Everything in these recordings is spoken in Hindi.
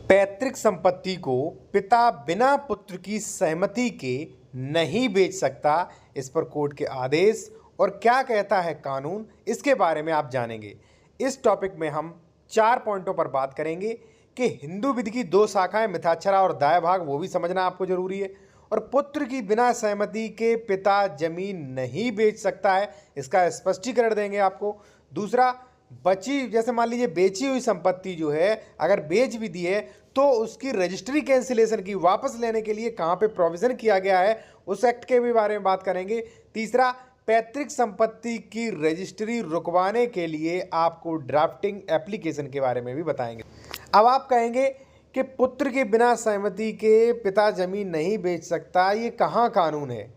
पैतृक संपत्ति को पिता बिना पुत्र की सहमति के नहीं बेच सकता। इस पर कोर्ट के आदेश और क्या कहता है कानून, इसके बारे में आप जानेंगे। इस टॉपिक में हम 4 पॉइंटों पर बात करेंगे कि हिंदू विधि की 2 शाखाएं मिथाक्षरा और दाया भाग, वो भी समझना आपको जरूरी है। और पुत्र की बिना सहमति के पिता जमीन नहीं बेच सकता है, इसका स्पष्टीकरण देंगे आपको। दूसरा, बची जैसे मान लीजिए बेची हुई संपत्ति जो है अगर बेच भी दी है तो उसकी रजिस्ट्री कैंसिलेशन की वापस लेने के लिए कहाँ पे प्रोविजन किया गया है, उस एक्ट के भी बारे में बात करेंगे। तीसरा, पैतृक संपत्ति की रजिस्ट्री रुकवाने के लिए आपको ड्राफ्टिंग एप्लीकेशन के बारे में भी बताएंगे। अब आप कहेंगे कि पुत्र के बिना सहमति के पिता जमीन नहीं बेच सकता, ये कहाँ कानून है?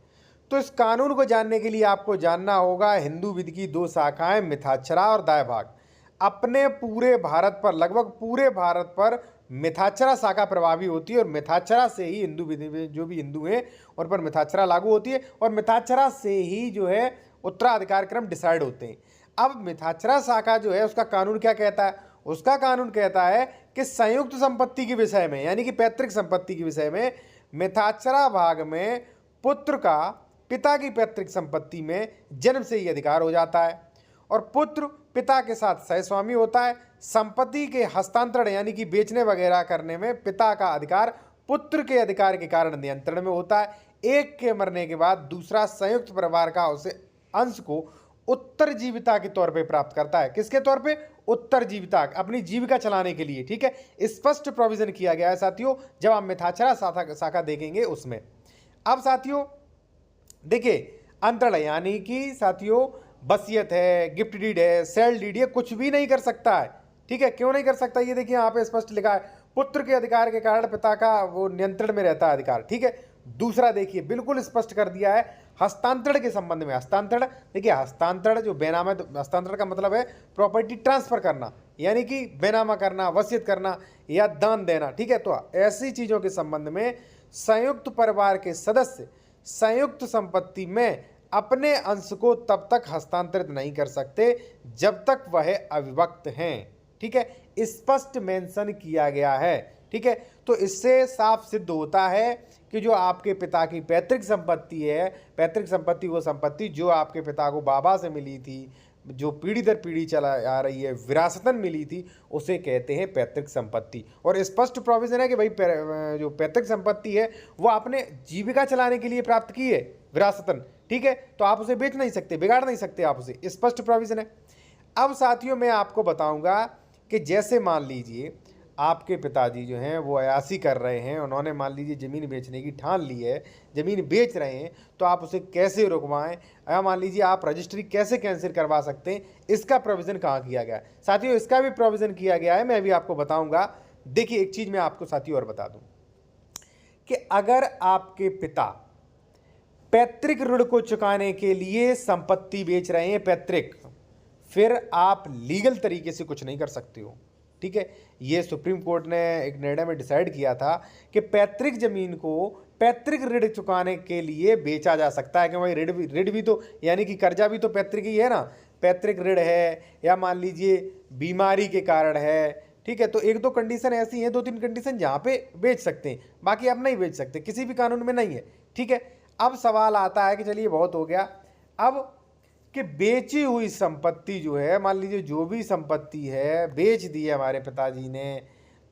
तो इस कानून को जानने के लिए आपको जानना होगा हिंदू विधि की 2 शाखाएं मिथाक्षरा और दाया भाग। अपने पूरे भारत पर, लगभग पूरे भारत पर मिथाक्षरा शाखा प्रभावी होती है और मिथाक्षरा से ही हिंदू विधि में जो भी हिंदू हैं उन पर मिथाक्षरा लागू होती है और मिथाक्षरा से ही जो है उत्तराधिकार क्रम डिसाइड होते हैं। अब मिथाक्षरा शाखा जो है उसका कानून क्या कहता है? उसका कानून कहता है कि संयुक्त संपत्ति के विषय में, यानी कि पैतृक संपत्ति के विषय में, मिथाक्षरा भाग में पुत्र का पिता की पैतृक संपत्ति में जन्म से ही अधिकार हो जाता है और पुत्र पिता के साथ सहस्वामी होता है। संपत्ति के हस्तांतरण यानी कि बेचने वगैरह करने में पिता का अधिकार पुत्र के अधिकार के कारण नियंत्रण में होता है। एक के मरने के बाद दूसरा संयुक्त परिवार का उसे अंश को उत्तरजीविता के तौर पे प्राप्त करता है। किसके तौर पे? उत्तरजीविता, अपनी जीविका चलाने के लिए। ठीक है, स्पष्ट प्रोविजन किया गया है साथियों, जब आप मिथाक्षरा शाखा देखेंगे उसमें। अब साथियों देखिए, अंतरण यानी कि साथियों वसीयत है, गिफ्ट डीड है, सेल डीड है, कुछ भी नहीं कर सकता है। ठीक है, क्यों नहीं कर सकता? ये देखिए यहाँ पे स्पष्ट लिखा है, पुत्र के अधिकार के कारण पिता का वो नियंत्रण में रहता है अधिकार। ठीक है, दूसरा देखिए बिल्कुल स्पष्ट कर दिया है हस्तांतरण के संबंध में। हस्तांतरण देखिए, हस्तांतरण जो बेनामा, हस्तांतरण का मतलब है प्रॉपर्टी ट्रांसफर करना, यानी कि बेनामा करना, वसीयत करना या दान देना। ठीक है, तो ऐसी चीजों के संबंध में संयुक्त परिवार के सदस्य संयुक्त संपत्ति में अपने अंश को तब तक हस्तांतरित नहीं कर सकते जब तक वह अविभक्त हैं। ठीक है, स्पष्ट मेंशन किया गया है। ठीक है, तो इससे साफ सिद्ध होता है कि जो आपके पिता की पैतृक संपत्ति है, पैतृक संपत्ति वो संपत्ति जो आपके पिता को बाबा से मिली थी, जो पीढ़ी दर पीढ़ी चला आ रही है, विरासतन मिली थी, उसे कहते हैं पैतृक संपत्ति। और स्पष्ट प्रोविजन है कि भाई जो पैतृक संपत्ति है वो आपने जीविका चलाने के लिए प्राप्त की है विरासतन। ठीक है, तो आप उसे बेच नहीं सकते, बिगाड़ नहीं सकते आप उसे, स्पष्ट प्रोविजन है। अब साथियों मैं आपको बताऊंगा कि जैसे मान लीजिए आपके पिताजी जो हैं वो अयासी कर रहे हैं, उन्होंने मान लीजिए ज़मीन बेचने की ठान ली है, ज़मीन बेच रहे हैं, तो आप उसे कैसे रुकवाएं, या मान लीजिए आप रजिस्ट्री कैसे कैंसिल करवा सकते हैं, इसका प्रोविज़न कहाँ किया गया है? साथियों इसका भी प्रोविज़न किया गया है, मैं भी आपको बताऊँगा। देखिए एक चीज़ मैं आपको साथियों और बता दूँ कि अगर आपके पिता पैतृक ऋण को चुकाने के लिए संपत्ति बेच रहे हैं पैतृक, फिर आप लीगल तरीके से कुछ नहीं कर सकते हो। ठीक है, ये सुप्रीम कोर्ट ने एक निर्णय में डिसाइड किया था कि पैतृक जमीन को पैतृक ऋण चुकाने के लिए बेचा जा सकता है। कि भाई ऋण भी तो यानी कि कर्जा भी तो पैतृक ही है ना, पैतृक ऋण है या मान लीजिए बीमारी के कारण है। ठीक है, तो 1-2 कंडीशन ऐसी हैं, 2-3 कंडीशन जहाँ पे बेच सकते हैं, बाकी आप नहीं बेच सकते, किसी भी कानून में नहीं है। ठीक है, अब सवाल आता है कि चलिए बहुत हो गया, अब कि बेची हुई संपत्ति जो है, मान लीजिए जो भी संपत्ति है बेच दी है हमारे पिताजी ने,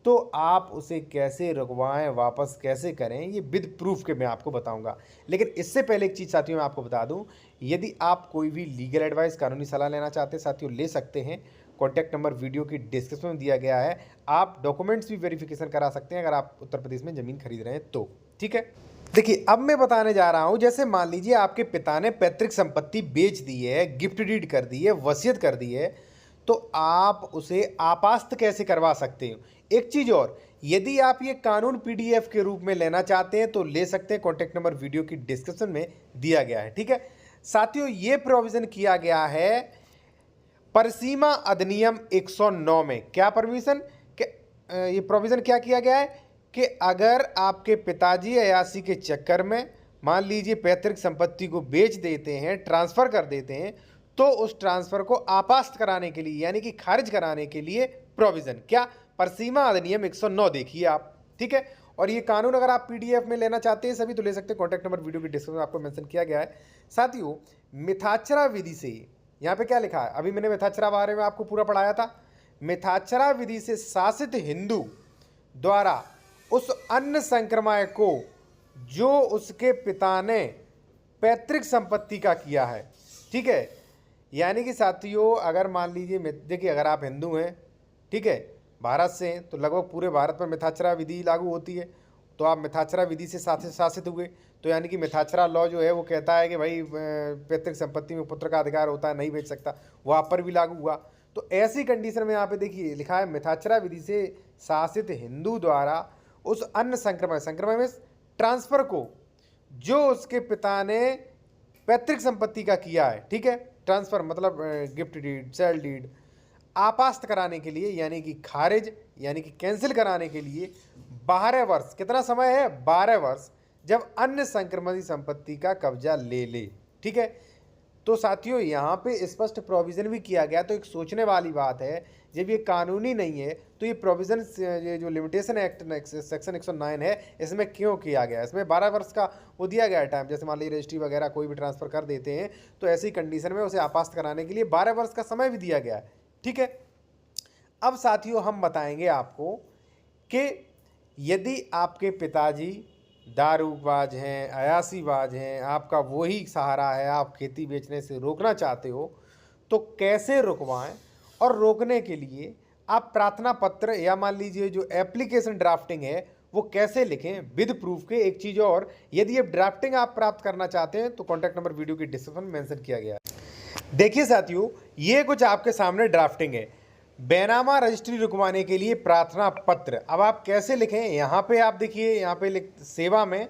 तो आप उसे कैसे रुकवाएं, वापस कैसे करें, ये विद प्रूफ के मैं आपको बताऊंगा। लेकिन इससे पहले एक चीज़ साथियों मैं आपको बता दूं, यदि आप कोई भी लीगल एडवाइस, कानूनी सलाह लेना चाहते हैं साथियों, ले सकते हैं। कॉन्टैक्ट नंबर वीडियो की डिस्क्रिप्शन में दिया गया है। आप डॉक्यूमेंट्स भी वेरिफिकेशन करा सकते हैं अगर आप उत्तर प्रदेश में ज़मीन खरीद रहे हैं तो। ठीक है, देखिए अब मैं बताने जा रहा हूं, जैसे मान लीजिए आपके पिता ने पैतृक संपत्ति बेच दी है, गिफ्ट डीड कर दी है, वसीयत कर दी है, तो आप उसे आपास्त कैसे करवा सकते हो। एक चीज़ और, यदि आप ये कानून पीडीएफ के रूप में लेना चाहते हैं तो ले सकते हैं, कॉन्टैक्ट नंबर वीडियो की डिस्क्रिप्शन में दिया गया है। ठीक है साथियों, ये प्रोविज़न किया गया है परिसीमा अधिनियम 109 में। क्या परमिशन के ये प्रोविज़न क्या किया गया है कि अगर आपके पिताजी अयासी के चक्कर में मान लीजिए पैतृक संपत्ति को बेच देते हैं, ट्रांसफ़र कर देते हैं, तो उस ट्रांसफ़र को आपास्त कराने के लिए यानी कि खारिज कराने के लिए प्रोविजन। क्या? परसीमा अधिनियम 109 देखिए आप, ठीक है। और ये कानून अगर आप पीडीएफ में लेना चाहते हैं सभी तो ले सकते हैं, कॉन्टैक्ट नंबर वीडियो की डिस्क्रिप्शन में आपको मेंशन किया गया है। साथियों, मिथाक्षरा विधि से यहाँ पे क्या लिखा है, अभी मैंने मिथाक्षरा बारे में आपको पूरा पढ़ाया था। मिथाक्षरा विधि से शासित हिंदू द्वारा उस अन्न संक्रमण को जो उसके पिता ने पैतृक संपत्ति का किया है, ठीक है। यानी कि साथियों, अगर मान लीजिए देखिए, अगर आप हिंदू हैं, ठीक है, भारत से हैं, तो लगभग पूरे भारत में मिथाक्षरा विधि लागू होती है। तो आप मिथाक्षरा विधि से शासित हुए, तो यानी कि मिथाक्षरा लॉ जो है वो कहता है कि भाई पैतृक संपत्ति में पुत्र का अधिकार होता है, नहीं बेच सकता, वो आप पर भी लागू हुआ। तो ऐसी कंडीशन में यहाँ पे देखिए लिखा है, मिथाक्षरा विधि से शासित हिंदू द्वारा उस अन्न संक्रमण में ट्रांसफर को जो उसके पिता ने पैतृक संपत्ति का किया है, ठीक है। ट्रांसफर मतलब गिफ्ट डीड, सेल डीड, आपास्त कराने के लिए, यानी कि खारिज यानी कि कैंसिल कराने के लिए 12 वर्ष, कितना समय है, 12 वर्ष, जब अन्य संक्रमणी संपत्ति का कब्जा ले ले, ठीक है। तो साथियों, यहाँ पे स्पष्ट प्रोविजन भी किया गया। तो एक सोचने वाली बात है, जब ये कानूनी नहीं है तो ये प्रोविजन, ये जो लिमिटेशन एक्ट सेक्शन 109 है, इसमें क्यों किया गया? इसमें 12 वर्ष का वो दिया गया है टाइम। जैसे मान लीजिए रजिस्ट्री वगैरह कोई भी ट्रांसफ़र कर देते हैं तो ऐसी कंडीशन में उसे आपास्त कराने के लिए 12 वर्ष का समय भी दिया गया है, ठीक है। अब साथियों, हम बताएंगे आपको कि यदि आपके पिताजी दारूबाज हैं, अयासीबाज हैं, आपका वही सहारा है, आप खेती बेचने से रोकना चाहते हो, तो कैसे रुकवाएं? और रोकने के लिए आप प्रार्थना पत्र या मान लीजिए जो एप्लीकेशन ड्राफ्टिंग है वो कैसे लिखें विद प्रूफ के। एक चीज़ और, यदि ये ड्राफ्टिंग आप प्राप्त करना चाहते हैं तो कॉन्टैक्ट नंबर वीडियो की डिस्क्रिप्शन में मेंशन किया गया है। देखिए साथियों, ये कुछ आपके सामने ड्राफ्टिंग है, बैनामा रजिस्ट्री रुकवाने के लिए प्रार्थना पत्र। अब आप कैसे लिखें, यहाँ पे आप देखिए, यहाँ पे सेवा में,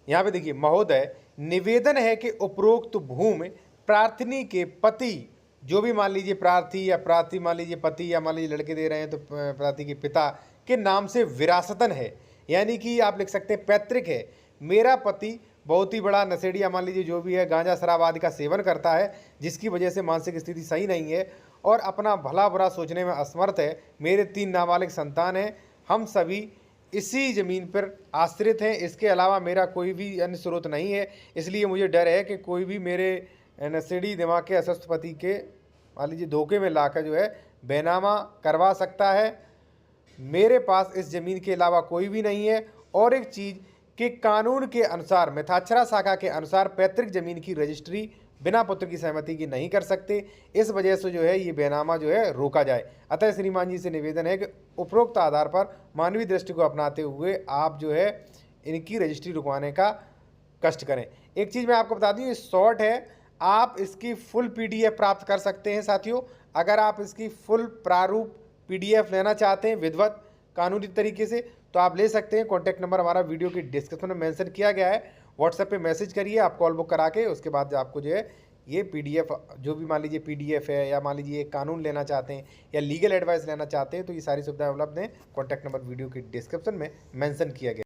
यहाँ पे देखिए, महोदय निवेदन है कि उपरोक्त भूमि प्रार्थनी के पति, जो भी मान लीजिए प्रार्थी या प्रार्थी मान लीजिए पति या मान लीजिए लड़के दे रहे हैं तो प्रार्थी के पिता के नाम से विरासतन है, यानी कि आप लिख सकते हैं पैतृक है। मेरा पति बहुत ही बड़ा नशेड़ी या मान लीजिए जो भी है गांजा शराब आदि का सेवन करता है, जिसकी वजह से मानसिक स्थिति सही नहीं है और अपना भला बुरा सोचने में असमर्थ है। मेरे 3 नाबालिग संतान हैं, हम सभी इसी ज़मीन पर आश्रित हैं। इसके अलावा मेरा कोई भी अन्य स्रोत नहीं है, इसलिए मुझे डर है कि कोई भी मेरे नशेड़ी दिमाग के अस्वस्थ पति के मान लीजिए धोखे में लाकर जो है बैनामा करवा सकता है। मेरे पास इस ज़मीन के अलावा कोई भी नहीं है। और एक चीज़ कि कानून के अनुसार, मिथाक्षरा शाखा के अनुसार पैतृक ज़मीन की रजिस्ट्री बिना पुत्र की सहमति की नहीं कर सकते। इस वजह से जो है ये बैनामा जो है रोका जाए। अतः श्रीमान जी से निवेदन है कि उपरोक्त आधार पर मानवीय दृष्टि को अपनाते हुए आप जो है इनकी रजिस्ट्री रुकवाने का कष्ट करें। एक चीज़ मैं आपको बता दूँ, ये शॉर्ट है, आप इसकी फुल पीडीएफ प्राप्त कर सकते हैं। साथियों, अगर आप इसकी फुल प्रारूप पीडीएफ लेना चाहते हैं विधिवत कानूनी तरीके से तो आप ले सकते हैं। कॉन्टैक्ट नंबर हमारा वीडियो की डिस्क्रिप्शन में मेंशन किया गया है। व्हाट्सएप पे मैसेज करिए, आप कॉल बुक करा के उसके बाद आपको जो है ये पीडीएफ, जो भी मान लीजिए पीडीएफ है या मान लीजिए कानून लेना चाहते हैं या लीगल एडवाइस लेना चाहते हैं तो ये सारी सुविधाएं उपलब्ध हैं। कॉन्टैक्ट नंबर वीडियो की डिस्क्रिप्शन में मेंशन किया गया।